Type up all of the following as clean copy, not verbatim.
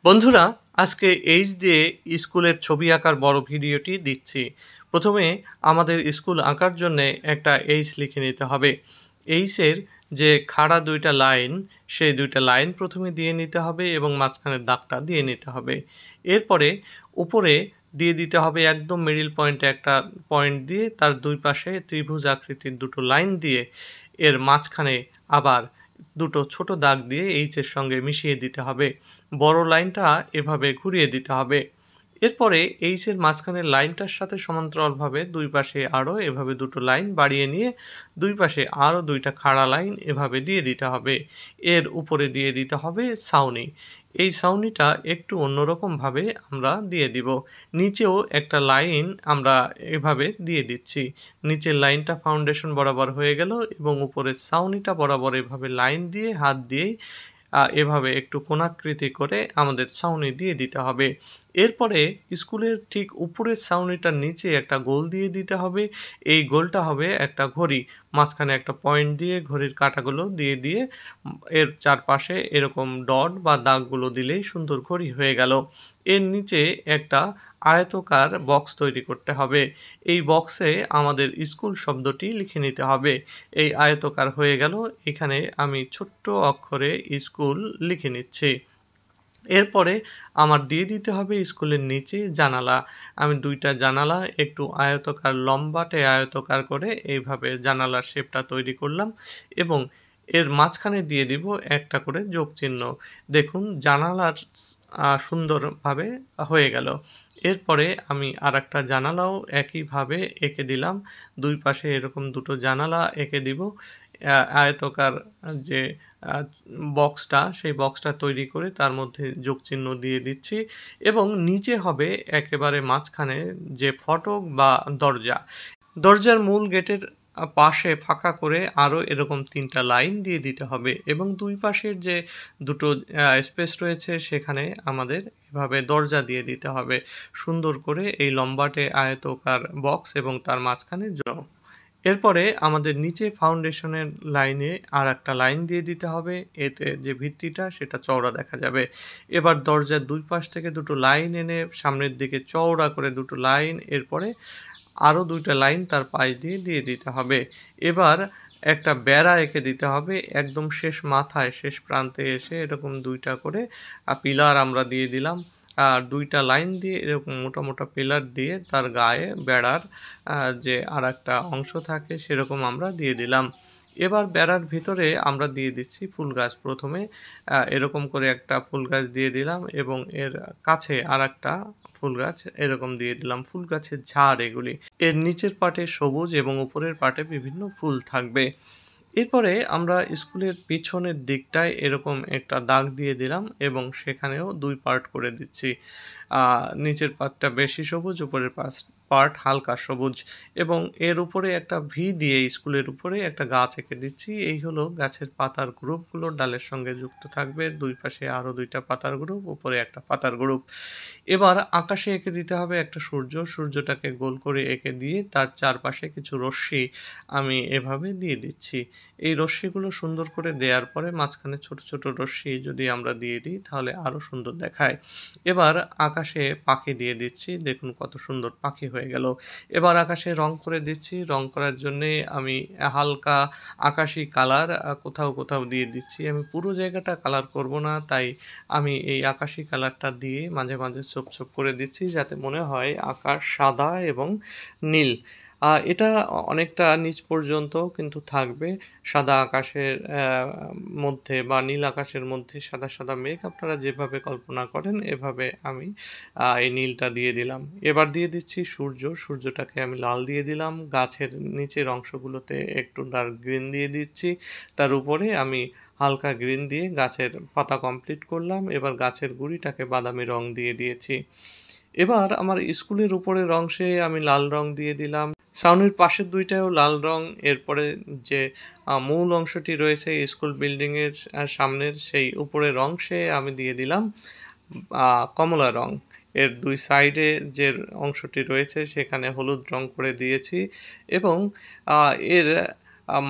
বন্ধুরা, আজকে এইচ দিয়ে স্কুলের ছবি আঁকার বড় ভিডিওটি দিচ্ছি। প্রথমে আমাদের স্কুল আঁকার জন্যে একটা এইচ লিখে নিতে হবে। এইচের যে খাড়া ২ টা লাইন, সেই ২ টা লাইন প্রথমে দিয়ে নিতে হবে এবং মাঝখানের দাগটা দিয়ে নিতে হবে। এরপরে উপরে দিয়ে দিতে হবে একদম মিডল পয়েন্টে একটা পয়েন্ট দিয়ে তার ২ পাশে ত্রিভুজ আকৃতির ২ টো লাইন দিয়ে এর মাঝখানে আবার ২ টো ছোট দাগ দিয়ে এইচের সঙ্গে মিশিয়ে দিতে হবে। বড় লাইনটা এভাবে ঘুরিয়ে দিতে হবে। এরপরে এইচের মাঝখানের লাইনটার সাথে সমান্তরালভাবে ২ পাশে আরও এভাবে ২ টো লাইন বাড়িয়ে নিয়ে ২ পাশে আরও ২ টা খাড়া লাইন এভাবে দিয়ে দিতে হবে। এর উপরে দিয়ে দিতে হবে ছাউনি। এই ছাউনিটা একটু অন্যরকমভাবে আমরা দিয়ে দিব। নিচেও একটা লাইন আমরা এভাবে দিয়ে দিচ্ছি। নিচের লাইনটা ফাউন্ডেশন বরাবর হয়ে গেল এবং উপরের ছাউনিটা বরাবর এভাবে লাইন দিয়ে হাত দিয়েই এভাবে একটু কোণাকৃতি করে আমাদের ছাউনি দিয়ে দিতে হবে। এরপরে স্কুলের ঠিক উপরের ছাউনিটার নিচে একটা গোল দিয়ে দিতে হবে। এই গোলটা হবে একটা ঘড়ি। মাঝখানে একটা পয়েন্ট দিয়ে ঘড়ির কাঁটাগুলো দিয়ে এর চারপাশে এরকম ডট বা দাগগুলো দিলেই সুন্দর ঘড়ি হয়ে গেল। এর নিচে একটা আয়তকার বক্স তৈরি করতে হবে। এই বক্সে আমাদের স্কুল শব্দটি লিখে নিতে হবে। এই আয়তকার হয়ে গেল। এখানে আমি ছোট্ট অক্ষরে স্কুল লিখে নিচ্ছি। এরপরে আমার দিয়ে দিতে হবে স্কুলের নিচে জানালা। আমি ২ টা জানালা একটু আয়তকার লম্বাটে আয়তকার করে এইভাবে জানালার শেপটা তৈরি করলাম এবং এর মাঝখানে দিয়ে দিব একটা করে যোগ চিহ্ন। দেখুন জানালার সুন্দরভাবে হয়ে গেল। এরপরে আমি আরেকটা জানালাও একইভাবে এঁকে দিলাম। ২ পাশে এরকম ২ টো জানালা এঁকে দিব। আয়তকার যে আ বক্সটা, সেই বক্সটা তৈরি করে তার মধ্যে যোগচিহ্ন দিয়ে দিচ্ছি এবং নিচে হবে একেবারে মাঝখানে যে ফটক বা দরজা। দরজার মূল গেটের পাশে ফাঁকা করে আরও এরকম ৩ টা লাইন দিয়ে দিতে হবে এবং ২ পাশের যে ২ টো স্পেস রয়েছে সেখানে আমাদের এভাবে দরজা দিয়ে দিতে হবে। সুন্দর করে এই লম্বাটে আয়তকার বক্স এবং তার মাঝখানে এরপরে আমাদের নিচে ফাউন্ডেশনের লাইনে আরেকটা লাইন দিয়ে দিতে হবে। এতে যে ভিত্তিটা সেটা চওড়া দেখা যাবে। এবার দরজার ২ পাশ থেকে ২ টো লাইন এনে সামনের দিকে চওড়া করে ২ টো লাইন, এরপরে আরও ২ টা লাইন তার পাশ দিয়ে দিতে হবে। এবার একটা বেড়া এঁকে দিতে হবে। একদম শেষ মাথায় শেষ প্রান্তে এসে এরকম ২ টা করে পিলার আমরা দিয়ে দিলাম। আর ২ টা লাইন দিয়ে এরকম মোটা, মোটা পিলার দিয়ে তার গায়ে বেড়ার যে আরেকটা অংশ থাকে সেরকম আমরা দিয়ে দিলাম। এবার বেড়ার ভিতরে আমরা দিয়ে দিচ্ছি ফুল গাছ। প্রথমে এরকম করে একটা ফুল গাছ দিয়ে দিলাম এবং এর কাছে আরেকটা ফুল গাছ এরকম দিয়ে দিলাম। ফুল গাছের ঝাড় এগুলি। এর নিচের পার্টে সবুজ এবং উপরের পার্টে বিভিন্ন ফুল থাকবে। এরপরে আমরা স্কুলের পিছনের দিকটায় এরকম একটা দাগ দিয়ে দিলাম এবং সেখানেও ২ পার্ট করে দিচ্ছি। নিচের পার্টটা বেশি সবুজ, উপরের পার্ট হালকা সবুজ এবং এর উপরে একটা ভি দিয়ে স্কুলের উপরে একটা গাছ এঁকে দিচ্ছি। এই হলো গাছের পাতার গ্রুপগুলো ডালের সঙ্গে যুক্ত থাকবে। ২ পাশে আরও ২ টা পাতার গ্রুপ, উপরে একটা পাতার গ্রুপ। এবার আকাশে এঁকে দিতে হবে একটা সূর্য। সূর্যটাকে গোল করে এঁকে দিয়ে তার চারপাশে কিছু রশ্মি আমি এভাবে দিয়ে দিচ্ছি। এই রশ্মিগুলো সুন্দর করে দেওয়ার পরে মাঝখানে ছোট, ছোট রশ্মি যদি আমরা দিয়ে দিই তাহলে আরও সুন্দর দেখায়। এবার আকাশে পাখি দিয়ে দিচ্ছি। দেখুন কত সুন্দর পাখি হয়ে গেল। এবার আকাশে রং করে দিচ্ছি। রং করার জন্যে আমি হালকা আকাশি কালার কোথাও, কোথাও দিয়ে দিচ্ছি। আমি পুরো জায়গাটা কালার করব না, তাই আমি এই আকাশি কালারটা দিয়ে মাঝে, মাঝে ছোপ, ছোপ করে দিচ্ছি যাতে মনে হয় আকাশ সাদা এবং নীল। এটা অনেকটা নিচ পর্যন্ত কিন্তু থাকবে। সাদা আকাশের মধ্যে বা নীল আকাশের মধ্যে সাদা, সাদা মেঘ আপনারা যেভাবে কল্পনা করেন এভাবে আমি এই নীলটা দিয়ে দিলাম। এবার দিয়ে দিচ্ছি সূর্য। সূর্যটাকে আমি লাল দিয়ে দিলাম। গাছের নিচের অংশগুলোতে একটু ডার্ক গ্রিন দিয়ে দিচ্ছি। তার উপরে আমি হালকা গ্রিন দিয়ে গাছের পাতা কমপ্লিট করলাম। এবার গাছের গুঁড়িটাকে বাদামি রং দিয়ে দিয়েছি। এবার আমার স্কুলের উপরের অংশে আমি লাল রং দিয়ে দিলাম। ছাউনির পাশের ২ টায়ও লাল রং। এরপরে যে মূল অংশটি রয়েছে স্কুল বিল্ডিংয়ের সামনের সেই উপরের অংশে আমি দিয়ে দিলাম কমলা রং। এর ২ সাইডে যে অংশটি রয়েছে সেখানে হলুদ রং করে দিয়েছি এবং এর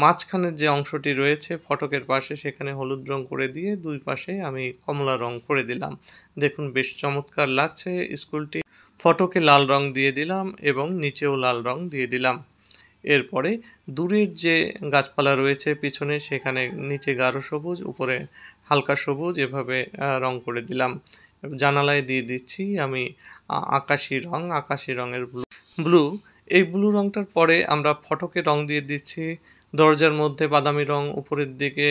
মাঝখানের যে অংশটি রয়েছে ফটকের পাশে সেখানে হলুদ রং করে দিয়ে ২ পাশে আমি কমলা রং করে দিলাম। দেখুন বেশ চমৎকার লাগছে স্কুলটি। ফটকে লাল রং দিয়ে দিলাম এবং নিচেও লাল রং দিয়ে দিলাম। এরপরে দূরের যে গাছপালা রয়েছে পিছনে সেখানে নিচে গাঢ় সবুজ, উপরে হালকা সবুজ এভাবে রং করে দিলাম। জানালায় দিয়ে দিচ্ছি আমি আকাশি রঙের ব্লু। এই ব্লু রংটার পরে আমরা ফটকে রং দিয়ে দিচ্ছি। দরজার মধ্যে বাদামি রং, উপরের দিকে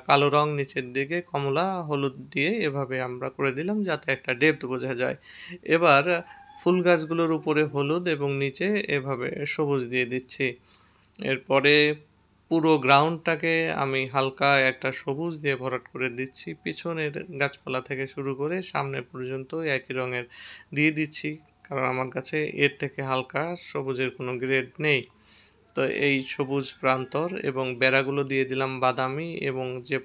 কালো রং, নিচের দিকে কমলা, হলুদ দিয়ে এভাবে আমরা করে দিলাম যাতে একটা ডেপথ বোঝা যায়। এবার ফুল গাছগুলোর উপরে হলুদ এবং নিচে এভাবে সবুজ দিয়ে দিচ্ছি। এরপরে পুরো গ্রাউন্ডটাকে আমি হালকা একটা সবুজ দিয়ে ভরাট করে দিচ্ছি। পিছনের গাছপালা থেকে শুরু করে সামনে পর্যন্ত একই রঙের দিয়ে দিচ্ছি। কারণ আমার কাছে এর থেকে হালকা সবুজের কোনো গ্রেড নেই। তো এই সবুজ প্রান্তর এবং বেড়াগুলো দিয়ে দিলাম বাদামি এবং যে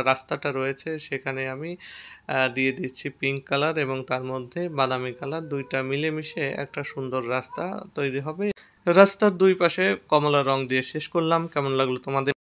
রাস্তাটা রয়েছে সেখানে আমি দিয়ে দিচ্ছি পিঙ্ক কালার এবং তার মধ্যে বাদামি কালার ২ টা মিলেমিশে একটা সুন্দর রাস্তা তৈরি হবে। রাস্তার ২ পাশে কমলা রং দিয়ে শেষ করলাম। কেমন লাগলো তোমাদের?